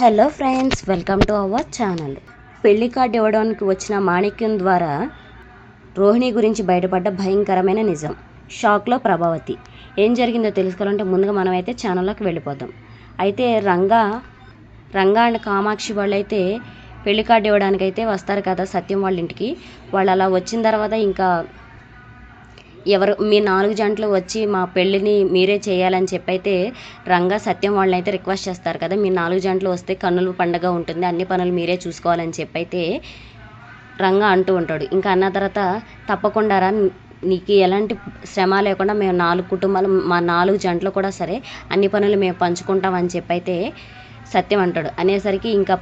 Hello friends, welcome to our channel. పెళ్లి card ఇవ్వడానికి వచ్చిన మాణిక్యం ద్వారా రోహిణి గురించి బయటపడ్డ భయంకరమైన నిజం. షాక్లో ప్రభావతి. ఏం జరిగిందో తెలుసుకోవాలంటే ముందుగా మనమైతే ఛానల్లోకి వెళ్ళిపోదాం. అయితే రంగా అండ్ కామాక్షి వాళ్ళైతే పెళ్లి కార్డు ఇవ్వడానికి అయితే వస్తారు కదా సత్యం వాళ్ళ ఇంటికి. వాళ్ళు అలా వచ్చిన తర్వాత ఇంకా ఎవరు మీ 4 జంటలు వచ్చి మా పెళ్ళిని మీరే చేయాలని చెప్పైతే రంగా సత్యం వాళ్ళని అయితే రిక్వెస్ట్ చేస్తారు కదా. మీ 4 జంటలు వస్తే కన్నుల పండగ ఉంటుంది, అన్ని పనులు మీరే చూసుకోవాలని చెప్పైతే రంగా అంటూ ఉంటాడు. ఇంకా అన్న తర్వాత తప్పకుండా రా, నీకు ఎలాంటి శ్రమ లేకుండా మేము 4 కుటుంబాలు, మా 4 జంటలు కూడా సరే అన్ని పనులు మేము పంచుకుంటామని చెప్పైతే సత్యం అంటాడు. అనేసరికి ఇంకా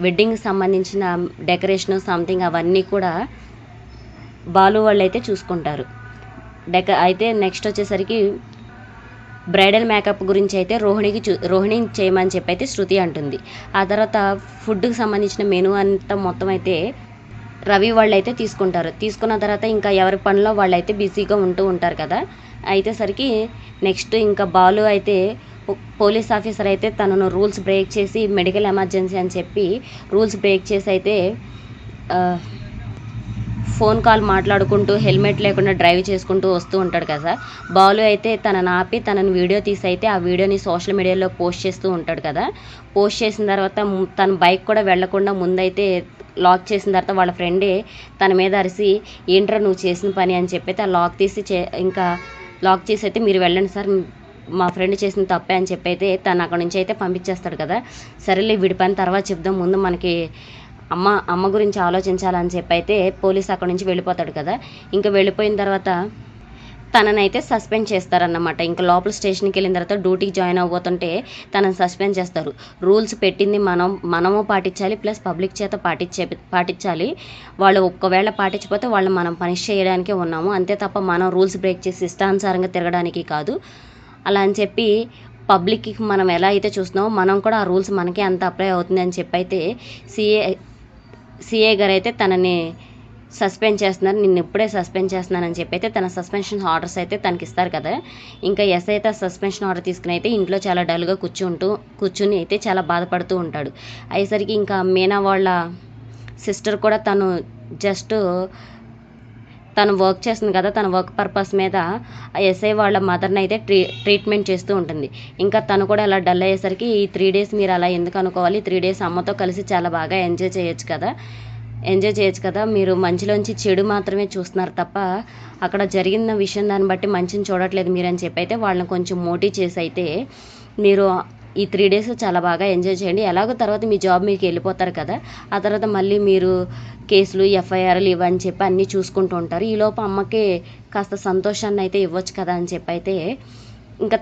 వెడ్డింగ్కి సంబంధించిన డెకరేషన్ సంథింగ్ అవన్నీ కూడా బాలు వాళ్ళు అయితే చూసుకుంటారు. అయితే నెక్స్ట్ వచ్చేసరికి బ్రైడల్ మేకప్ గురించి అయితే రోహిణి చేయమని చెప్పి అయితే శృతి అంటుంది. ఆ తర్వాత ఫుడ్కి సంబంధించిన మెనూ అంతా మొత్తం అయితే రవి వాళ్ళు అయితే తీసుకుంటారు. తీసుకున్న తర్వాత ఇంకా ఎవరి పనిలో వాళ్ళు అయితే బిజీగా ఉంటూ ఉంటారు కదా. అయితే సరికి నెక్స్ట్ ఇంకా బాలు అయితే పోలీస్ ఆఫీసర్ అయితే తనను రూల్స్ బ్రేక్ చేసి మెడికల్ ఎమర్జెన్సీ అని చెప్పి రూల్స్ బ్రేక్ చేసి అయితే ఫోన్ కాల్ మాట్లాడుకుంటూ హెల్మెట్ లేకుండా డ్రైవ్ చేసుకుంటూ వస్తూ ఉంటాడు కదా. బాలు అయితే తనని ఆపి తనని వీడియో తీసి అయితే ఆ వీడియోని సోషల్ మీడియాలో పోస్ట్ చేస్తూ ఉంటాడు కదా. పోస్ట్ చేసిన తర్వాత తన బైక్ కూడా వెళ్లకుండా ముందైతే లాక్ చేసిన తర్వాత వాళ్ళ ఫ్రెండే తన మీద అరిసి ఏంట్రా నువ్వు చేసిన పని అని చెప్పి ఆ లాక్ తీసి ఇంకా లాక్ చేసి అయితే మీరు వెళ్ళండి సార్, మా ఫ్రెండ్ చేసిన తప్పే అని చెప్పి అయితే తను అక్కడ నుంచి అయితే పంపించేస్తాడు కదా. సరేలే వీడి పని తర్వాత చెప్దాం, ముందు మనకి అమ్మ గురించి ఆలోచించాలని చెప్పి అయితే పోలీస్ అక్కడ నుంచి వెళ్ళిపోతాడు కదా. ఇంకా వెళ్ళిపోయిన తర్వాత తననైతే సస్పెండ్ చేస్తారన్నమాట. ఇంకా లోపల స్టేషన్కి వెళ్ళిన తర్వాత డ్యూటీకి జాయిన్ అవ్వబోతుంటే తనని సస్పెండ్ చేస్తారు. రూల్స్ పెట్టింది మనము పాటించాలి, ప్లస్ పబ్లిక్ చేత పాటించాలి. వాళ్ళు ఒక్కవేళ పాటించకపోతే వాళ్ళు మనం పనిష్ చేయడానికే ఉన్నాము, అంతే తప్ప మనం రూల్స్ బ్రేక్ చేసి ఇష్టానుసారంగా తిరగడానికి కాదు అలా అని చెప్పి పబ్లిక్కి మనం ఎలా అయితే చూస్తున్నామో మనం కూడా ఆ రూల్స్ మనకే అంత అప్లై అవుతుంది అని చెప్పి అయితే సిఏ గారు అయితే తనని సస్పెండ్ చేస్తున్నారు. నిన్ను ఇప్పుడే సస్పెండ్ చేస్తున్నానని చెప్పి అయితే తన సస్పెన్షన్ ఆర్డర్స్ అయితే తనకి ఇస్తారు కదా. ఇంకా ఎస్ అయితే సస్పెన్షన్ ఆర్డర్ తీసుకుని అయితే ఇంట్లో చాలా డల్గా కూర్చుని అయితే చాలా బాధపడుతూ ఉంటాడు. అయ్యేసరికి ఇంకా మీనా వాళ్ళ సిస్టర్ కూడా తను వర్క్ చేస్తుంది కదా, తన వర్క్ పర్పస్ మీద ఎస్ఐ వాళ్ళ మదర్ని అయితే ట్రీట్మెంట్ చేస్తూ ఉంటుంది. ఇంకా తను కూడా అలా డల్ అయ్యేసరికి ఈ 3 days మీరు అలా ఎందుకు అనుకోవాలి, 3 days అమ్మతో కలిసి చాలా బాగా ఎంజాయ్ చేయొచ్చు కదా, మీరు మంచిలోంచి చెడు మాత్రమే చూస్తున్నారు తప్ప అక్కడ జరిగిన విషయం దాన్ని బట్టి మంచిని చూడట్లేదు మీరు అని చెప్పి అయితే వాళ్ళని కొంచెం మోటివ్ చేసి అయితే మీరు ఈ 3 days చాలా బాగా ఎంజాయ్ చేయండి, ఎలాగో తర్వాత మీ జాబ్ మీకు వెళ్ళిపోతారు కదా, ఆ తర్వాత మళ్ళీ మీరు కేసులు ఎఫ్ఐఆర్లు ఇవని చెప్పి అన్నీ చూసుకుంటూ ఉంటారు, ఈలోపు అమ్మకి కాస్త సంతోషాన్ని అయితే ఇవ్వచ్చు కదా అని చెప్పి అయితే ఇంకా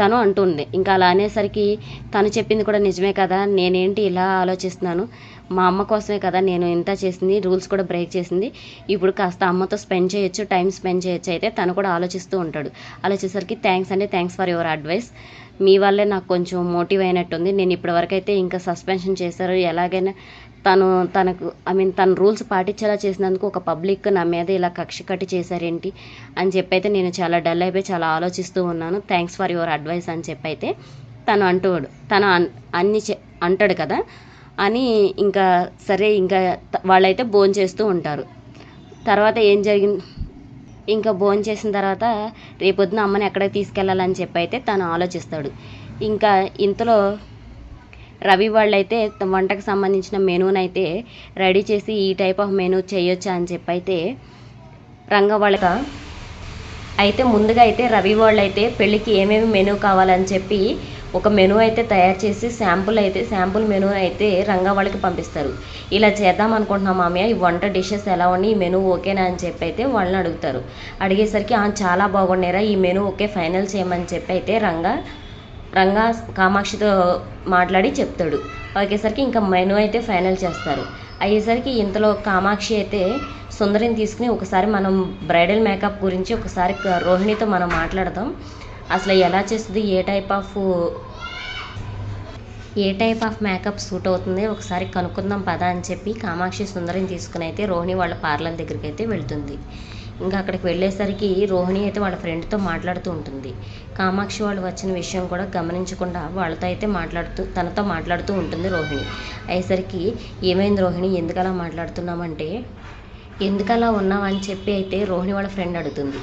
తను అంటుంది. ఇంకా అలా అనేసరికి తను చెప్పింది కూడా నిజమే కదా, నేనేంటి ఇలా ఆలోచిస్తున్నాను, మా అమ్మ కోసమే కదా నేను ఇంత చేసింది, రూల్స్ కూడా బ్రేక్ చేసింది, ఇప్పుడు కాస్త అమ్మతో టైం స్పెండ్ చేయొచ్చు అయితే తను కూడా ఆలోచిస్తూ ఉంటాడు. ఆలోచించేసరికి థ్యాంక్స్ ఫర్ యువర్ అడ్వైస్, మీ వల్లే నాకు కొంచెం మోటివ్ అయినట్టుంది, నేను ఇప్పటివరకు అయితే ఇంకా సస్పెన్షన్ చేశారు, ఎలాగైనా తన రూల్స్ పాటించేలా చేసినందుకు ఒక పబ్లిక్ నా మీద ఇలా కక్ష కట్టి చేశారేంటి అని చెప్పి అయితే నేను చాలా డల్ అయిపోయి చాలా ఆలోచిస్తూ ఉన్నాను, థ్యాంక్స్ ఫర్ యువర్ అడ్వైస్ అని చెప్పి అయితే తను అంటాడు కదా అని. ఇంకా సరే ఇంకా వాళ్ళైతే భోంచేస్తూ ఉంటారు. తర్వాత ఏం జరిగింది, ఇంకా భోంచేసిన తర్వాత రేపొద్దున అమ్మని ఎక్కడికి తీసుకెళ్ళాలని చెప్పి అయితే తను ఆలోచిస్తాడు. ఇంకా ఇంతలో రవి వాళ్ళైతే వంటకు సంబంధించిన మెనూనైతే రెడీ చేసి ఈ టైప్ ఆఫ్ మెనూ చేయొచ్చా అని చెప్పి అయితే అయితే ముందుగా అయితే రవి వాళ్ళు అయితే పెళ్ళికి ఏమేమి మెనూ కావాలని చెప్పి ఒక మెనూ అయితే తయారు చేసి శాంపుల్ మెనూ అయితే రంగా వాళ్ళకి పంపిస్తారు. ఇలా చేద్దాం అనుకుంటున్నాం మామయ్య, ఈ వంట డిషెస్ ఎలా ఉన్నాయి, ఈ మెనూ ఓకేనా అని చెప్పి అయితే వాళ్ళని అడుగుతారు. అడిగేసరికి చాలా బాగున్నారా, ఈ మెనూ ఓకే ఫైనల్ చేయమని చెప్పి అయితే రంగా కామాక్షితో మాట్లాడి చెప్తాడు. ఒకేసరికి ఇంకా మెనూ అయితే ఫైనల్ చేస్తారు. అయ్యేసరికి ఇంతలో కామాక్షి అయితే సుందరిని తీసుకుని ఒకసారి మనం బ్రైడల్ మేకప్ గురించి ఒకసారి రోహిణితో మనం మాట్లాడదాం, అసలు ఎలా చేస్తుంది, ఏ టైప్ ఆఫ్ మేకప్ సూట్ అవుతుంది ఒకసారి కనుక్కుందాం పదా అని చెప్పి కామాక్షి సుందరిని తీసుకుని అయితే రోహిణి వాళ్ళ పార్లర్ దగ్గరికి అయితే వెళ్తుంది. ఇంకా అక్కడికి వెళ్ళేసరికి రోహిణి అయితే వాళ్ళ ఫ్రెండ్తో మాట్లాడుతూ ఉంటుంది. కామాక్షి వాళ్ళు వచ్చిన విషయం కూడా గమనించకుండా వాళ్ళతో అయితే తనతో మాట్లాడుతూ ఉంటుంది రోహిణి. అయ్యేసరికి ఏమైంది రోహిణి, ఎందుకు అలా మాట్లాడుతున్నామంటే, ఎందుకలా ఉన్నావని చెప్పి అయితే రోహిణి వాళ్ళ ఫ్రెండ్ అడుగుతుంది.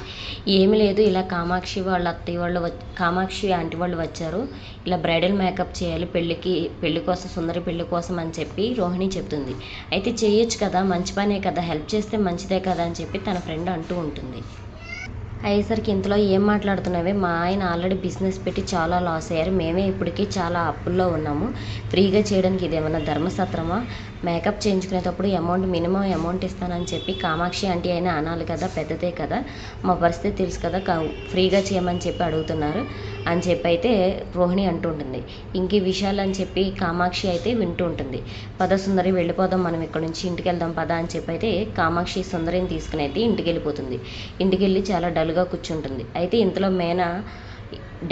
ఏమీ లేదు, ఇలా కామాక్షి వాళ్ళ అత్తయ్య వాళ్ళు కామాక్షి ఆంటీ వాళ్ళు వచ్చారు, ఇలా బ్రైడల్ మేకప్ చేయాలి పెళ్లి కోసం, సుందరి పెళ్లి కోసం అని చెప్పి రోహిణి చెప్తుంది. అయితే చేయొచ్చు కదా, మంచి పనే కదా, హెల్ప్ చేస్తే మంచిదే కదా అని చెప్పి తన ఫ్రెండ్ అంటూ ఉంటుంది. అయ్యేసరికి ఇంతలో ఏం మాట్లాడుతున్నావే, మా ఆయన ఆల్రెడీ బిజినెస్ పెట్టి చాలా లాస్ అయ్యారు, మేమే ఇప్పటికీ చాలా అప్పుల్లో ఉన్నాము, ఫ్రీగా చేయడానికి ఇదేమన్నా ధర్మసత్రమా, మేకప్ చేయించుకునేటప్పుడు మినిమం అమౌంట్ ఇస్తానని చెప్పి కామాక్షి ఆంటీ అయినా అనాలి కదా, పెద్దదే కదా, మా పరిస్థితి తెలుసు కదా, ఫ్రీగా చేయమని చెప్పి అడుగుతున్నారు అని చెప్పి అయితే రోహిణి అంటుంటుంది. ఇంక ఈ విషయాలు అని చెప్పి కామాక్షి అయితే వింటూ ఉంటుంది. పద సుందరి వెళ్ళిపోదాం, మనం ఇక్కడ నుంచి ఇంటికి వెళ్దాం పద అని చెప్పి అయితే కామాక్షి సుందరిని తీసుకుని అయితే ఇంటికి వెళ్ళిపోతుంది. ఇంటికి వెళ్ళి చాలా డల్గా కూర్చుంటుంది. అయితే ఇంతలో మేనా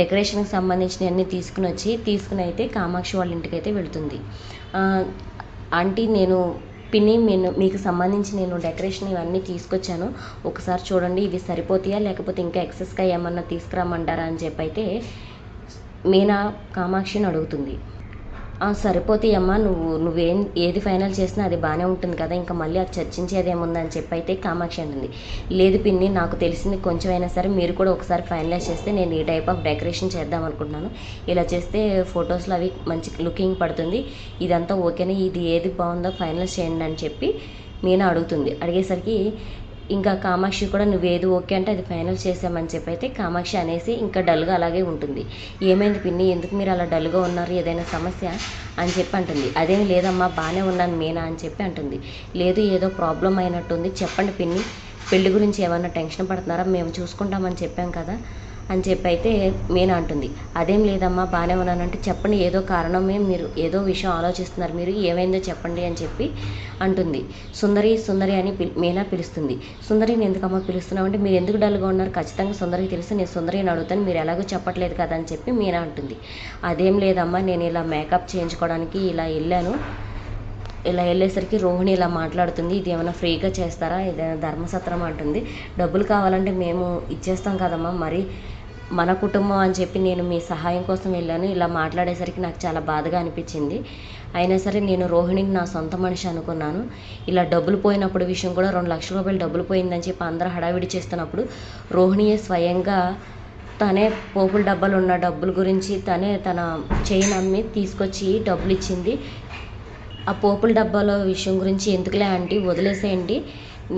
డెకరేషన్కి సంబంధించినవన్నీ తీసుకుని అయితే కామాక్షి వాళ్ళ ఇంటికి అయితే వెళ్తుంది. ఆంటీ పిన్ని మీకు సంబంధించి నేను డెకరేషన్ ఇవన్నీ తీసుకొచ్చాను, ఒకసారి చూడండి, ఇవి సరిపోతాయా లేకపోతే ఇంకా ఎక్సెస్గా ఏమన్నా తీసుకురామంటారా అని చెప్పి అయితే మీనా కామాక్షిని అడుగుతుంది. సరిపోతాయమ్మా, ఏది ఫైనల్ చేసినా అది బాగానే ఉంటుంది కదా, ఇంకా మళ్ళీ అది చర్చించేదేముందని చెప్పి అయితే కామాక్షి అంటుంది. లేదు పిన్ని, నాకు తెలిసింది కొంచెం అయినా సరే మీరు కూడా ఒకసారి ఫైనలైజ్ చేస్తే నేను ఈ టైప్ ఆఫ్ డెకరేషన్ చేద్దాం అనుకుంటున్నాను, ఇలా చేస్తే ఫొటోస్లో అవి మంచి లుకింగ్ పడుతుంది, ఇదంతా ఓకేనా, ఇది ఏది బాగుందో ఫైనలైజ్ చేయండి అని చెప్పి మీనా అడుగుతుంది. అడిగేసరికి ఇంకా కామాక్షి కూడా నువ్వేది ఓకే అంటే అది ఫైనల్ చేసామని చెప్పి అయితే కామాక్షి అనేసి ఇంకా డల్గా అలాగే ఉంటుంది. ఏమైంది పిన్ని, ఎందుకు మీరు అలా డల్గా ఉన్నారు, ఏదైనా సమస్య అని చెప్పి అంటుంది. అదేం లేదమ్మా, బాగానే ఉన్నాను మీనా అని చెప్పి అంటుంది. లేదు, ఏదో ప్రాబ్లం అయినట్టుంది, చెప్పండి పిన్ని, పెళ్లి గురించి ఏమన్నా టెన్షన్ పడుతున్నారా, మేము చూసుకుంటామని చెప్పాం కదా అని చెప్పి అయితే మీనా అంటుంది. అదేం లేదమ్మా, బాగానే ఉన్నానంటే చెప్పండి, ఏదో కారణమే, మీరు ఏదో విషయం ఆలోచిస్తున్నారు, మీరు ఏమైందో చెప్పండి అని చెప్పి అంటుంది. సుందరి అని మీనా పిలుస్తుంది. సుందరిని ఎందుకమ్మా పిలుస్తున్నావు అంటే, మీరు ఎందుకు డల్గా ఉన్నారు, ఖచ్చితంగా సుందరికి తెలుసు, నేను సుందరిని అడుగుతాను, మీరు ఎలాగో చెప్పట్లేదు కదా అని చెప్పి మీనా అంటుంది. అదేం లేదమ్మా, నేను ఇలా మేకప్ చేయించుకోవడానికి ఇలా వెళ్ళేసరికి రోహిణి ఇలా మాట్లాడుతుంది. ఇది ఏమైనా ఫ్రీగా చేస్తారా, ఇదేమైనా ధర్మసత్రం అంటుంది. డబ్బులు కావాలంటే మేము ఇచ్చేస్తాం కదమ్మా, మరి మన కుటుంబం అని చెప్పి నేను మీ సహాయం కోసం వెళ్ళాను, ఇలా మాట్లాడేసరికి నాకు చాలా బాధగా అనిపించింది, అయినా సరే నేను రోహిణిని నా సొంత మనిషి అనుకున్నాను, ఇలా డబ్బులు పోయినప్పుడు విషయం కూడా 2 లక్షల రూపాయలు డబ్బులు పోయిందని చెప్పి అందరూ హడావిడి చేస్తున్నప్పుడు రోహిణియే స్వయంగా తనే పోపుల డబ్బాలు ఉన్న డబ్బుల గురించి తనే తన చైన్ అమ్మి తీసుకొచ్చి డబ్బులు ఇచ్చింది. ఆ పోపుల డబ్బాలో విషయం గురించి ఎందుకులే ఆంటీ, వదిలేసేయండి,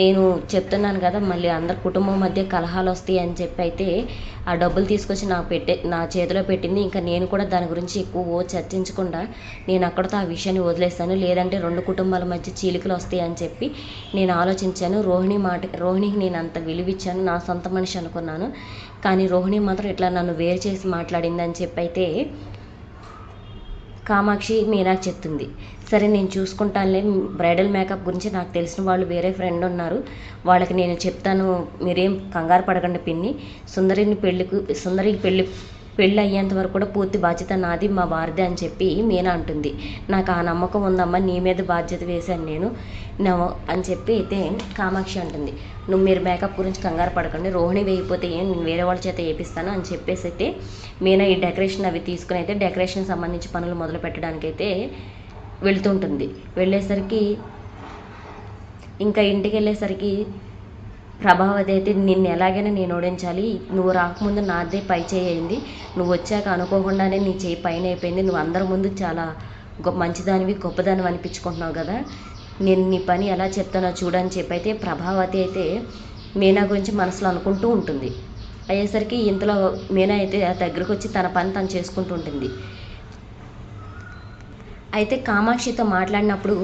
నేను చెప్తున్నాను కదా, మళ్ళీ అందరి కుటుంబం మధ్య కలహాలు వస్తాయి అని చెప్పి అయితే ఆ డబ్బులు తీసుకొచ్చి నా చేతిలో పెట్టింది. ఇంకా నేను కూడా దాని గురించి ఎక్కువ చర్చించకుండా నేను అక్కడితో ఆ విషయాన్ని వదిలేస్తాను, లేదంటే 2 కుటుంబాల మధ్య చీలికలు వస్తాయి అని చెప్పి నేను ఆలోచించాను. రోహిణికి నేను అంత విలువిచ్చాను, నా సొంత మనిషి అనుకున్నాను, కానీ రోహిణి మాత్రం ఇట్లా నన్ను వేరు చేసి మాట్లాడిందని చెప్పి అయితే కామాక్షి మీనాకి చెప్తుంది. సరే నేను చూసుకుంటానులే, బ్రైడల్ మేకప్ గురించి నాకు తెలిసిన వాళ్ళు వేరే ఫ్రెండ్ ఉన్నారు, వాళ్ళకి నేను చెప్తాను, మీరేం కంగారు పడకండి పిన్ని, సుందరికి పెళ్ళి అయ్యేంత వరకు కూడా పూర్తి బాధ్యత నాది, మా వారిదే అని చెప్పి మీనా అంటుంది. నాకు ఆ నమ్మకం ఉందమ్మా, నీ మీద బాధ్యత వేశాను నేను అని చెప్పి అయితే కామాక్షి అంటుంది. మీరు మేకప్ గురించి కంగారు పడకండి, రోహిణి వేయిపోతే నేను వేరే వాళ్ళ చేత వేపిస్తాను అని చెప్పేసి అయితే మీనా ఈ డెకరేషన్ అవి తీసుకుని అయితే డెకరేషన్ సంబంధించి పనులు మొదలు పెట్టడానికి అయితే వెళ్తుంటుంది. వెళ్ళేసరికి ఇంకా ఇంటికి వెళ్ళేసరికి ప్రభావతి అయితే నిన్ను ఎలాగైనా నేను ఓడించాలి, నువ్వు రాకముందు నాదే పై చేయి అయింది, నువ్వు వచ్చాక అనుకోకుండానే నీ చేయి పైన అయిపోయింది, నువ్వు అందరి ముందు చాలా మంచిదానివి గొప్పదానివి అనిపించుకుంటున్నావు కదా, నేను నీ పని ఎలా చెప్తానో చూడని చెప్పి అయితే ప్రభావతి అయితే మీనా గురించి మనసులో అనుకుంటూ ఉంటుంది. అయ్యేసరికి ఇంతలో మీనా అయితే దగ్గరకు వచ్చి తన పని తను చేసుకుంటూ ఉంటుంది. అయితే కామాక్షితో మాట్లాడినప్పుడు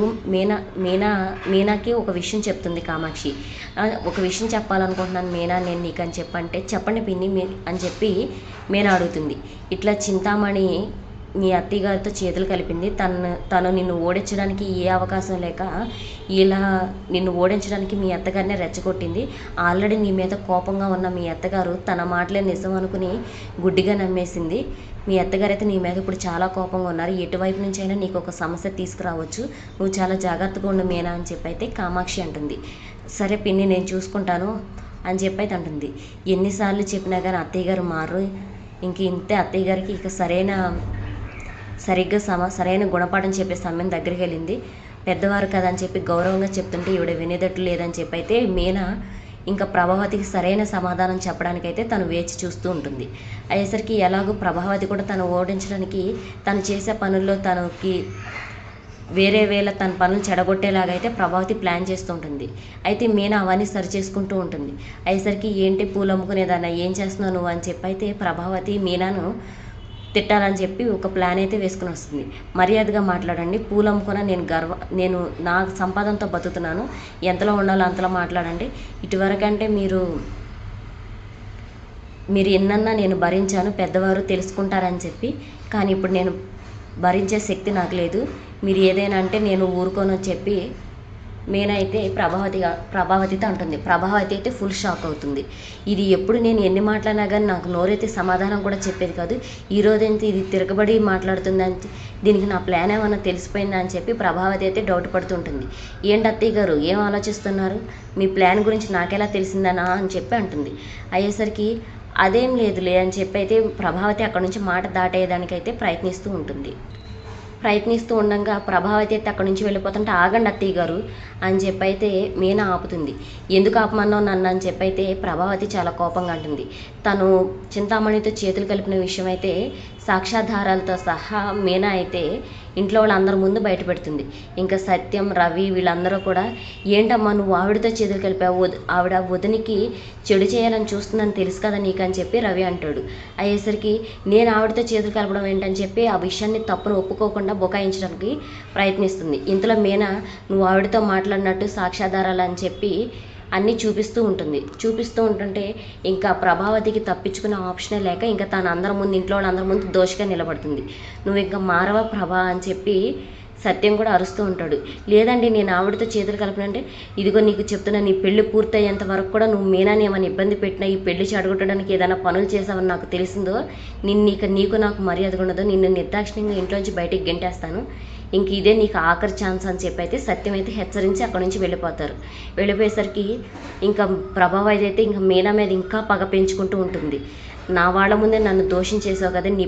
మీనాకి ఒక విషయం చెప్తుంది కామాక్షి. ఒక విషయం చెప్పాలనుకుంటున్నాను మీనా నేను నీకు అని చెప్పంటే, చెప్పండి పిన్ని అని చెప్పి మీనా అడుగుతుంది. ఇట్లా చింతామణి మీ అత్తయ్య గారితో చేతులు కలిపింది, తను నిన్ను ఓడించడానికి ఏ అవకాశం లేక ఇలా నిన్ను ఓడించడానికి మీ అత్తగారినే రెచ్చగొట్టింది, ఆల్రెడీ నీ మీద కోపంగా ఉన్న మీ అత్తగారు తన మాటలే నిజం అనుకుని గుడ్డిగా నమ్మేసింది, మీ అత్తగారు అయితే నీ మీద ఇప్పుడు చాలా కోపంగా ఉన్నారు, ఎటువైపు నుంచి అయినా నీకు ఒక సమస్య తీసుకురావచ్చు, నువ్వు చాలా జాగ్రత్తగా ఉండు మీనా అని చెప్పి అయితే కామాక్షి అంటుంది. సరే పిన్ని నేను చూసుకుంటాను, అని చెప్పి అయితే అంటుంది. ఎన్నిసార్లు చెప్పినా కానీ అత్తయ్య గారు మారు, ఇంక ఇంతే అత్తయ్య గారికి ఇక సరైన గుణపాఠం చెప్పే సమయం దగ్గరికి వెళ్ళింది. పెద్దవారు కదా అని చెప్పి గౌరవంగా చెప్తుంటే ఈవిడ వినేటట్లు లేదని చెప్పి అయితే మీనా ఇంకా ప్రభావతికి సరైన సమాధానం చెప్పడానికైతే తను వేచి చూస్తూ ఉంటుంది. అయ్యేసరికి ఎలాగో ప్రభావతి కూడా తను ఓడించడానికి తను చేసే పనుల్లో తనకి వేరే వేళ తన పనులు చెడగొట్టేలాగా అయితే ప్రభావతి ప్లాన్ చేస్తూ ఉంటుంది. అయితే మీనా అవన్నీ సరి చేసుకుంటూ ఉంటుంది. అయ్యేసరికి ఏంటి పూలు అమ్ముకునేదాన్ని ఏం చేస్తున్నావు నువ్వు అని చెప్పి అయితే ప్రభావతి మీనాను తిట్టాలని చెప్పి ఒక ప్లాన్ అయితే వేసుకుని వస్తుంది. మర్యాదగా మాట్లాడండి, పూలు అమ్ముకున్నా నేను నా సంపాదనతో బతుకుతున్నాను, ఎంతలో ఉండాలో అంతలో మాట్లాడండి. ఇటువరకంటే మీరు ఎన్నన్నా నేను భరించాను, పెద్దవారు తెలుసుకుంటారని చెప్పి, కానీ ఇప్పుడు నేను భరించే శక్తి నాకు లేదు, మీరు ఏదైనా అంటే నేను ఊరుకోనని చెప్పి మీనా అయితే ప్రభావతితో అంటుంది. ప్రభావతి అయితే ఫుల్ షాక్ అవుతుంది. ఇది ఎప్పుడు నేను ఎన్ని మాట్లాడినా కానీ నాకు నోరైతే సమాధానం కూడా చెప్పేది కాదు, ఈరోజైతే ఇది తిరగబడి మాట్లాడుతుందని, దీనికి నా ప్లాన్ ఏమన్నా తెలిసిపోయిందా అని చెప్పి ప్రభావతి అయితే డౌట్ పడుతుంటుంది. ఏంటి అత్తయ్య గారు ఏం ఆలోచిస్తున్నారు, మీ ప్లాన్ గురించి నాకెలా తెలిసిందనా అని చెప్పి అంటుంది. అయ్యేసరికి అదేం లేదులే అని చెప్పి అయితే ప్రభావతి అక్కడ నుంచి మాట దాటేయడానికైతే ప్రయత్నిస్తూ ఉండగా ప్రభావతి అయితే అక్కడి నుంచి వెళ్ళిపోతుంటే ఆగండి అత్తయ్య గారు అని చెప్పి అయితే మీనా ఆపుతుంది. ఎందుకు ఆపమన్నావు నన్ను అని చెప్పి అయితే ప్రభావతి చాలా కోపంగా అంటుంది. తను చింతామణితో చేతులు కలిపిన విషయం అయితే సాక్ష్యాధారాలతో సహా మీనా అయితే ఇంట్లో వాళ్ళందరి ముందు బయటపెడుతుంది. ఇంకా సత్యం, రవి వీళ్ళందరూ కూడా ఏంటమ్మా నువ్వు ఆవిడతో చేతులు కలిపావు, ఆవిడ వదినికి చెడు చేయాలని చూస్తుందని తెలుసు కదా నీకు అని చెప్పి రవి అంటాడు. అయ్యేసరికి నేను ఆవిడతో చేతులు కలపడం ఏంటని చెప్పి ఆ విషయాన్ని తప్పును ఒప్పుకోకుండా బుకాయించడానికి ప్రయత్నిస్తుంది. ఇంతలో మీనా నువ్వు ఆవిడతో మాట్లాడినట్టు సాక్ష్యాధారాలు అని చెప్పి అన్నీ చూపిస్తూ ఉంటుంటే ఇంకా ప్రభావతికి తప్పించుకునే ఆప్షనే లేక ఇంకా తను ఇంట్లో వాళ్ళందరి ముందు దోషిగా నిలబడుతుంది. నువ్వు ఇంకా మారవ ప్రభా అని చెప్పి సత్యం కూడా అరుస్తూ ఉంటాడు. లేదండి నేను ఆవిడతో చేతులు కలపనంటే, ఇదిగో నీకు చెప్తున్నా, నీ పెళ్లి పూర్తయ్యేంత వరకు కూడా నువ్వు మీనాని ఏమైనా ఇబ్బంది పెట్టినా, ఈ పెళ్లి చెడగొట్టడానికి ఏదైనా పనులు చేసావని నాకు తెలిసిందో నీకు నాకు మర్యాద ఉండదు, నిన్ను నిర్దాక్షిణ్యంగా ఇంట్లోంచి బయటికి గెంటేస్తాను, ఇంక ఇదే నీకు ఆఖరి ఛాన్స్ అని చెప్పి అయితే సత్యం అయితే హెచ్చరించి అక్కడి నుంచి వెళ్ళిపోయేసరికి ఇంకా ప్రభావతి అయితే ఇంకా మీనా మీద ఇంకా పగ పెంచుకుంటూ ఉంటుంది. నా వాళ్ళ ముందే నన్ను దోషించేసావు కదా, నీ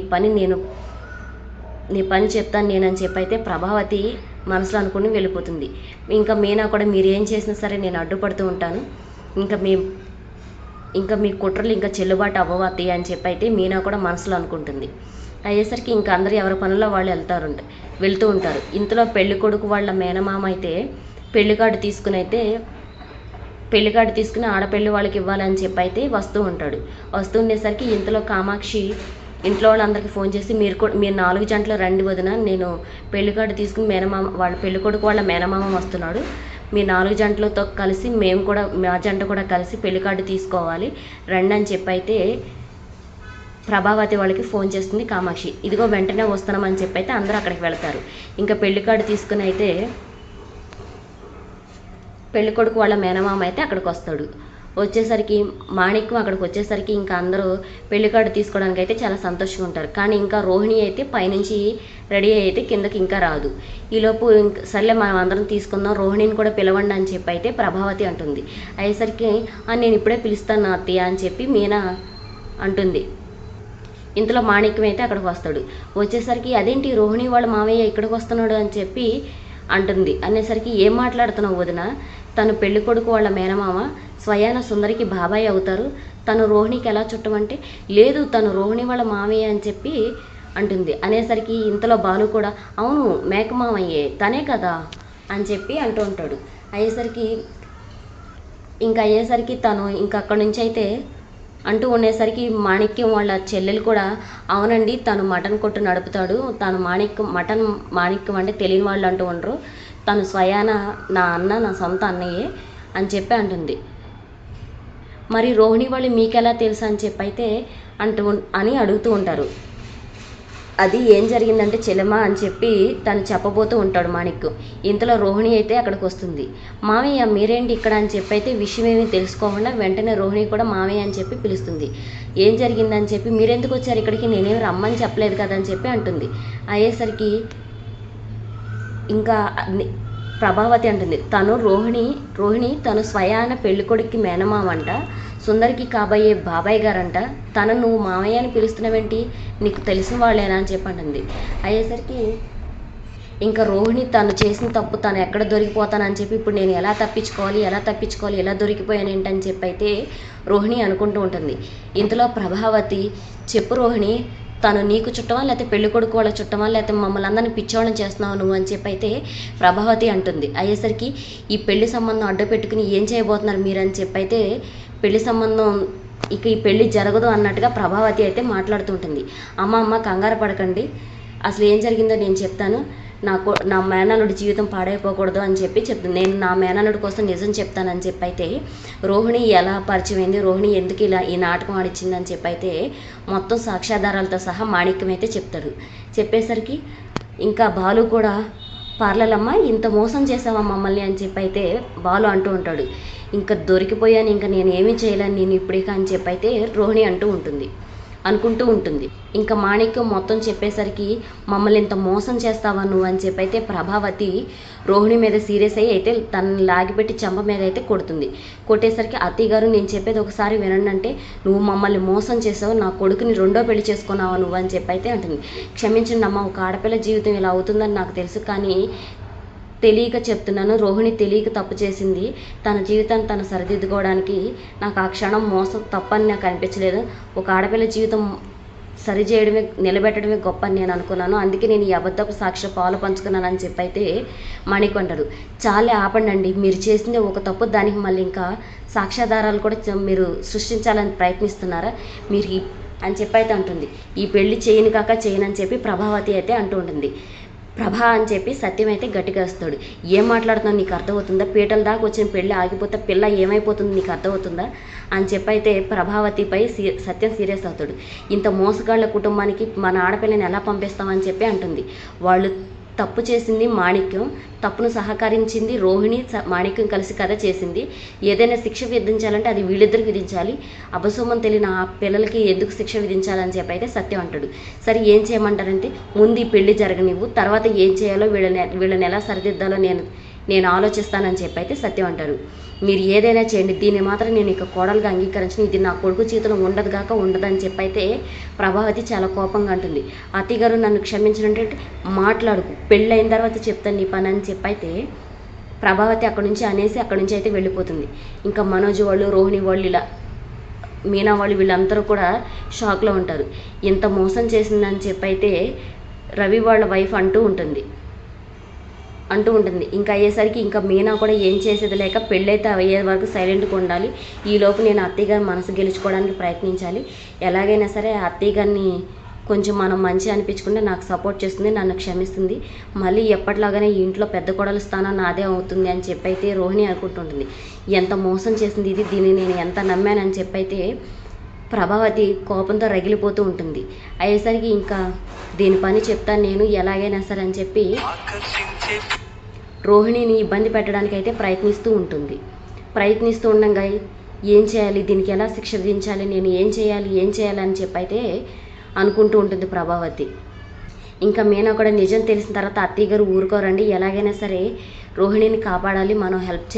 పని చెప్తాను నేనని చెప్పి అయితే ప్రభావతి మనసులో అనుకుని వెళ్ళిపోతుంది. ఇంకా మీనా కూడా మీరు ఏం చేసినా సరే నేను అడ్డుపడుతూ ఉంటాను, ఇంకా మీ కుట్రలు ఇంకా చెల్లుబాటు అవ్వవతి అని చెప్పి అయితే మీనా కూడా మనసులో అనుకుంటుంది. అయ్యేసరికి ఇంకా అందరూ ఎవరి పనుల్లో వాళ్ళు వెళ్తూ ఉంటారు. ఇంతలో పెళ్లి కొడుకు వాళ్ళ మేనమామ అయితే పెళ్లి కార్డు తీసుకుని ఆడపెళ్లి వాళ్ళకి ఇవ్వాలని చెప్పి అయితే వస్తూ ఉండేసరికి ఇంతలో కామాక్షి ఇంట్లో వాళ్ళందరికీ ఫోన్ చేసి మీరు 4 జంటలు రండి వదిన, నేను పెళ్లి కార్డు తీసుకుని పెళ్లి కొడుకు వాళ్ళ మేనమామ వస్తున్నాడు, మీ 4 జంటలతో కలిసి మేము కూడా మా జంట కూడా కలిసి పెళ్లి కార్డు తీసుకోవాలి రండి అని చెప్పి అయితే ప్రభావతి వాళ్ళకి ఫోన్ చేస్తుంది కామాక్షి. ఇదిగో వెంటనే వస్తున్నామని చెప్పి అయితే అందరూ అక్కడికి వెళ్తారు. ఇంకా పెళ్లి కార్డు తీసుకుని అయితే పెళ్లి కొడుకు వాళ్ళ మేనమామ అయితే అక్కడికి వస్తాడు. వచ్చేసరికి మాణిక్యం అక్కడికి వచ్చేసరికి ఇంకా అందరూ పెళ్లి కార్డు తీసుకోవడానికి అయితే చాలా సంతోషంగా ఉంటారు. కానీ ఇంకా రోహిణి అయితే పైనుంచి రెడీ అయితే కిందకి ఇంకా రాదు. ఈలోపు సర్లే మనం అందరం తీసుకుందాం, రోహిణిని కూడా పిలవండి అని చెప్పి అయితే ప్రభావతి అంటుంది. అయ్యేసరికి నేను ఇప్పుడే పిలుస్తాను అత్తయ్య అని చెప్పి మీనా అంటుంది. ఇంతలో మాణిక్యం అయితే అక్కడికి వస్తాడు. వచ్చేసరికి అదేంటి రోహిణి వాళ్ళ మామయ్య ఇక్కడికి వస్తున్నాడు అని చెప్పి అంటుంది. అనేసరికి ఏం మాట్లాడుతున్నావు వదిన, తను పెళ్లి కొడుకు వాళ్ళ మేనమామ, స్వయాన సుందరికి బాబాయ్ అవుతారు, తను రోహిణికి ఎలా చుట్టమంటే లేదు తను రోహిణి వాళ్ళ మామయ్య అని చెప్పి అంటుంది. అనేసరికి ఇంతలో బాలు కూడా అవును మేకమామయ్యే తనే కదా అని చెప్పి అంటూ ఉంటాడు. అయ్యేసరికి తను ఇంకా అక్కడి నుంచి అయితే అంటూ ఉండేసరికి మాణిక్యం వాళ్ళ చెల్లెలు కూడా అవునండి తను మటన్ కొట్టు నడుపుతాడు, తను మాణిక్యం అంటే తెలియని వాళ్ళు అంటూ ఉండరు, తను స్వయాన నా సొంత అన్నయ్యే అని చెప్పి అంటుంది. మరి రోహిణి వాళ్ళు మీకెలా తెలుసు అని చెప్పి అయితే అని అడుగుతూ ఉంటారు. అది ఏం జరిగిందంటే చెల్లెమ్మ అని చెప్పి తను చెప్పబోతూ ఉంటాడు మాణిక్యం. ఇంతలో రోహిణి అయితే అక్కడికి వస్తుంది. మామయ్య మీరేంటి ఇక్కడ అని చెప్పి అయితే విషయం ఏమీ తెలుసుకోకుండా వెంటనే రోహిణి కూడా మామయ్య అని చెప్పి పిలుస్తుంది. ఏం జరిగిందని చెప్పి మీరెందుకు వచ్చారు ఇక్కడికి, నేనేమి రమ్మని చెప్పలేదు కదా అని చెప్పి అంటుంది. అయ్యేసరికి ఇంకా ప్రభావతి అంటుంది రోహిణి తను స్వయాన పెళ్ళికొడుక్కి మేనమామంట, సుందరికి కాబోయే బాబాయ్ గారంట, నువ్వు మామయ్య అని పిలుస్తున్నావేంటి, నీకు తెలిసిన వాళ్ళేనా అని చెప్పి అంటుంది. అయ్యేసరికి ఇంకా రోహిణి తను చేసిన తప్పు తను ఎక్కడ దొరికిపోతానని చెప్పి ఇప్పుడు నేను ఎలా తప్పించుకోవాలి ఎలా దొరికిపోయాను ఏంటని చెప్పి అయితే రోహిణి అనుకుంటూ ఉంటుంది. ఇంతలో ప్రభావతి, చెప్పు రోహిణి, తను నీకు చుట్టమా లేకపోతే పెళ్లి కొడుకు వాళ్ళ చుట్టమా లేకపోతే మమ్మల్ని అందరినీ పిచ్చోళ్ళని చేస్తున్నావు నువ్వు అని చెప్పి అయితే ప్రభావతి అంటుంది. అయ్యేసరికి ఈ పెళ్లి సంబంధం అడ్డు పెట్టుకుని ఏం చేయబోతున్నారు మీరు అని చెప్పి అయితే పెళ్లి సంబంధం ఇక ఈ పెళ్లి జరగదు అన్నట్టుగా ప్రభావతి అయితే మాట్లాడుతుంటుంది. అమ్మ కంగారు పడకండి, అసలు ఏం జరిగిందో నేను చెప్తాను, నా మేనల్లుడి జీవితం పాడైపోకూడదు అని చెప్పి చెప్తుంది. నేను నా మేనల్లుడి కోసం నిజం చెప్తానని చెప్పి అయితే రోహిణి ఎలా పరిచయం అయింది, రోహిణి ఎందుకు ఇలా ఈ నాటకం ఆడిచ్చిందని చెప్పి అయితే మొత్తం సాక్ష్యాధారాలతో సహా మాణిక్యం అయితే చెప్తాడు. చెప్పేసరికి ఇంకా బాలు కూడా, పర్లేదమ్మా ఇంత మోసం చేసావా మమ్మల్ని అని చెప్పి అయితే బాలు అంటూ ఉంటాడు. ఇంకా దొరికిపోయాను, ఇంకా నేను ఏమీ చేయలేను నేను ఇప్పుడే అని చెప్పి అయితే రోహిణి అనుకుంటూ ఉంటుంది. ఇంకా మాణిక్యం మొత్తం చెప్పేసరికి మమ్మల్ని ఇంత మోసం చేస్తావా నువ్వు అని చెప్పి అయితే ప్రభావతి రోహిణి మీద సీరియస్ అయితే తనని లాగిపెట్టి చెంప మీద అయితే కొట్టేసరికి అత్తయ్య గారు నేను చెప్పేది ఒకసారి వినండి అంటే, నువ్వు మమ్మల్ని మోసం చేసావు, నా కొడుకుని రెండో పెళ్లి చేసుకున్నావా నువ్వు అని చెప్పి అయితే అంటుంది. క్షమించండి అమ్మ, ఒక ఆడపిల్ల జీవితం ఇలా అవుతుందని నాకు తెలుసు, కానీ తెలియక చెప్తున్నాను, రోహిణి తెలియక తప్పు చేసింది, తన జీవితాన్ని తను సరిదిద్దుకోవడానికి నాకు ఆ క్షణం మోసం తప్పని నాకు అనిపించలేదు, ఒక ఆడపిల్ల జీవితం సరిచేయడమే నిలబెట్టడమే గొప్ప అని నేను అనుకున్నాను, అందుకే నేను ఈ అబద్ధపు సాక్ష్య పాలు పంచుకున్నానని చెప్పి అయితే మణిక్ అంటాడు. చాలా ఆపండి, మీరు చేసిందే ఒక తప్పు, దానికి మళ్ళీ ఇంకా సాక్ష్యాధారాలు కూడా మీరు సృష్టించాలని ప్రయత్నిస్తున్నారా మీరు అని చెప్పి అయితే అంటుంది. ఈ పెళ్లి చేయను కాక చేయనని చెప్పి ప్రభావతి అయితే అంటూ ఉంటుంది. ప్రభా అని చెప్పి సత్యం అయితే గట్టిగా వస్తాడు. ఏం మాట్లాడుతున్నావు నీకు అర్థమవుతుందా, పీటల దాకా వచ్చిన పెళ్ళి ఆగిపోతే పిల్ల ఏమైపోతుంది నీకు అర్థమవుతుందా అని చెప్పి అయితే ప్రభావతిపై సత్యం సీరియస్ అవుతాడు. ఇంత మోసగాళ్ల కుటుంబానికి మన ఆడపిల్లని ఎలా పంపిస్తామని చెప్పి అంటుంది. వాళ్ళు తప్పు చేసింది మాణిక్యం, తప్పును సహకరించింది రోహిణి, మాణిక్యం కలిసి కథ చేసింది, ఏదైనా శిక్ష విధించాలంటే అది వీళ్ళిద్దరికి విధించాలి, అపశుభం తెలియని ఆ పిల్లలకి ఎందుకు శిక్ష విధించాలని చెప్పి అయితే సత్యం అంటాడు. సరే ఏం చేయమంటారంటే, ముందు ఈ పెళ్లి జరగనివ్వు, తర్వాత ఏం చేయాలో వీళ్ళని ఎలా సరిదిద్దాలో నేను ఆలోచిస్తానని చెప్పి అయితే సత్యం అంటారు. మీరు ఏదైనా చేయండి, దీన్ని మాత్రం నేను ఇక కోడలుగా అంగీకరించను, ఇది నా కొడుకు చేతిలో ఉండదని చెప్పి అయితే ప్రభావతి చాలా కోపంగా అంటుంది. అత్తయ్య గారు నన్ను క్షమించినట్టు మాట్లాడుకు, పెళ్ళి అయిన తర్వాత చెప్తాను నీ పని అని చెప్పి అయితే ప్రభావతి అక్కడి నుంచి అయితే వెళ్ళిపోతుంది. ఇంకా మనోజ్ వాళ్ళు, రోహిణి వాళ్ళు, ఇలా మీనా వాళ్ళు వీళ్ళందరూ కూడా షాక్లో ఉంటారు. ఇంత మోసం చేసిందని చెప్పి అయితే రవి వాళ్ళ వైఫ్ అంటూ ఉంటుంది. ఇంకా అయ్యేసరికి ఇంకా మీనా కూడా ఏం చేసేది లేక పెళ్ళైతే అయ్యే వరకు సైలెంట్గా ఉండాలి, ఈలోపు నేను అత్తయ్య గారి మనసు గెలుచుకోవడానికి ప్రయత్నించాలి, ఎలాగైనా సరే అత్తయ్య గారిని కొంచెం మనం మంచి అనిపించుకుంటే నాకు సపోర్ట్ చేస్తుంది, నన్ను క్షమిస్తుంది, మళ్ళీ ఎప్పటిలాగానే ఈ ఇంట్లో పెద్ద కోడలు స్థానం నాదే అవుతుంది అని చెప్పి అయితే రోహిణి అనుకుంటుంటుంది. ఎంత మోసం చేసింది దీన్ని నేను ఎంత నమ్మానని చెప్పి అయితే ప్రభావతి కోపంతో రగిలిపోతూ ఉంటుంది. అయ్యేసరికి ఇంకా దీని పని చెప్తాను నేను ఎలాగైనా సరే అని చెప్పి రోహిణిని ఇబ్బంది పెట్టడానికి అయితే ప్రయత్నిస్తూ ఉండగా ఏం చేయాలి, దీనికి ఎలా శిక్ష విధించాలి, నేను ఏం చేయాలి అని చెప్పి అయితే అనుకుంటూ ఉంటుంది ప్రభావతి. ఇంకా మీనా కూడా నిజం తెలిసిన తర్వాత అత్తయ్య గారు ఊరుకోరండి, ఎలాగైనా సరే రోహిణిని కాపాడాలి, మనం హెల్ప్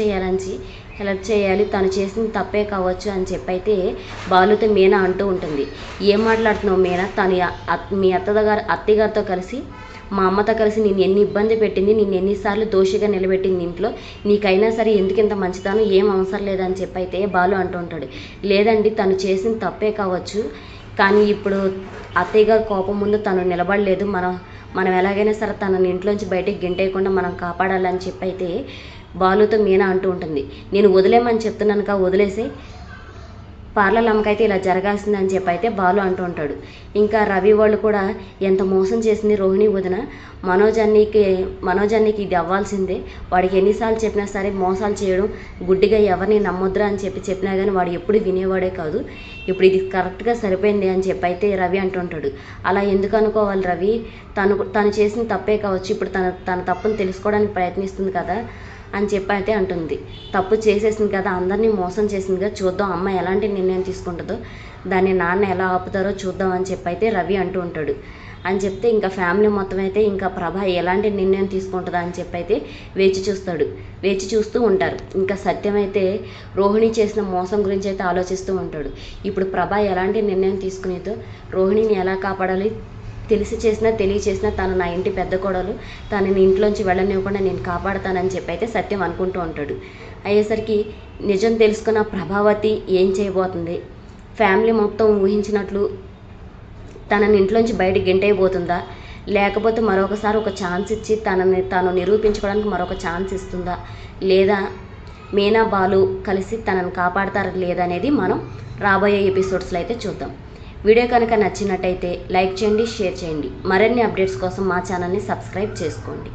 చేయాలి, తను చేసిన తప్పే కావచ్చు అని చెప్పి అయితే బాలుతో మీనా అంటూ ఉంటుంది. ఏం మాట్లాడుతున్నావు మీనా, తను మీ అత్తయ్య గారితో కలిసి మా అమ్మతో కలిసి నేను ఎన్ని ఇబ్బంది పెట్టింది, నేను ఎన్నిసార్లు దోషిగా నిలబెట్టింది ఇంట్లో, నీకైనా సరే ఎందుకు ఇంత మంచిదాను, ఏం అవసరం లేదని చెప్పి అయితే బాలు అంటూ ఉంటాడు. లేదండి తను చేసిన తప్పే కావచ్చు, కానీ ఇప్పుడు అత్తయ్య గారి కోపం ముందు తను నిలబడలేదు, మనం ఎలాగైనా సరే తనని ఇంట్లోంచి బయటికి గెంటేయకుండా మనం కాపాడాలని చెప్పి అయితే బాలుతో మీనా అంటూ ఉంటుంది. నేను వదిలేమని చెప్తున్నానుగా, వదిలేసి పార్లర్ అమ్మకైతే ఇలా జరగాల్సిందని చెప్పి అయితే బాలు అంటూ ఉంటాడు. ఇంకా రవి వాళ్ళు కూడా ఎంత మోసం చేసింది రోహిణి వదిన, మనోజ్ అన్నీకి ఇది అవ్వాల్సిందే, వాడికి ఎన్నిసార్లు చెప్పినా సరే మోసాలు చేయడం, గుడ్డిగా ఎవరిని నమ్మొద్దురా అని చెప్పినా కానీ వాడు ఎప్పుడు వినేవాడే కాదు, ఇప్పుడు ఇది కరెక్ట్గా సరిపోయింది అని చెప్పి అయితే రవి అంటుంటాడు. అలా ఎందుకు అనుకోవాలి రవి, తను చేసిన తప్పే కావచ్చు, ఇప్పుడు తన తప్పును తెలుసుకోవడానికి ప్రయత్నిస్తుంది కదా అని చెప్పి అయితే అంటుంది. తప్పు చేసేసింది కదా, అందరినీ మోసం చేసింది కదా, చూద్దాం అమ్మ ఎలాంటి నిర్ణయం తీసుకుంటుందో, దాన్ని నాన్న ఎలా ఆపుతారో చూద్దాం అని చెప్పి అయితే రవి అంటూ ఉంటాడు. అని చెప్తే ఇంకా ఫ్యామిలీ మొత్తం అయితే ఇంకా ప్రభ ఎలాంటి నిర్ణయం తీసుకుంటుందా అని చెప్పి అయితే వేచి చూస్తూ ఉంటారు. ఇంకా సత్యం అయితే రోహిణి చేసిన మోసం గురించి అయితే ఆలోచిస్తూ ఉంటాడు. ఇప్పుడు ప్రభ ఎలాంటి నిర్ణయం తీసుకునేదో, రోహిణిని ఎలా కాపాడాలి, తెలిసి చేసినా తెలియచేసినా తను నా ఇంటి పెద్ద కోడలు, తనని ఇంట్లోంచి వెళ్ళనివ్వకుండా నేను కాపాడుతానని చెప్పి అయితే సత్యం అనుకుంటూ ఉంటాడు. అయ్యేసరికి నిజం తెలుసుకున్న ప్రభావతి ఏం చేయబోతుంది, ఫ్యామిలీ మొత్తం ఊహించినట్లు తనని ఇంట్లోంచి బయటికి గెంటైపోతుందా, లేకపోతే మరొకసారి ఒక ఛాన్స్ ఇచ్చి తాను నిరూపించుకోవడానికి మరొక ఛాన్స్ ఇస్తుందా, లేదా మీనా బాలు కలిసి తనని కాపాడతారా లేదా అనేది మనం రాబోయే ఎపిసోడ్స్లో అయితే చూద్దాం. వీడియో కనుక నచ్చినట్టయితే లైక్ చేయండి, షేర్ చేయండి. మరిన్ని అప్డేట్స్ కోసం మా ఛానల్ని సబ్స్క్రైబ్ చేసుకోండి.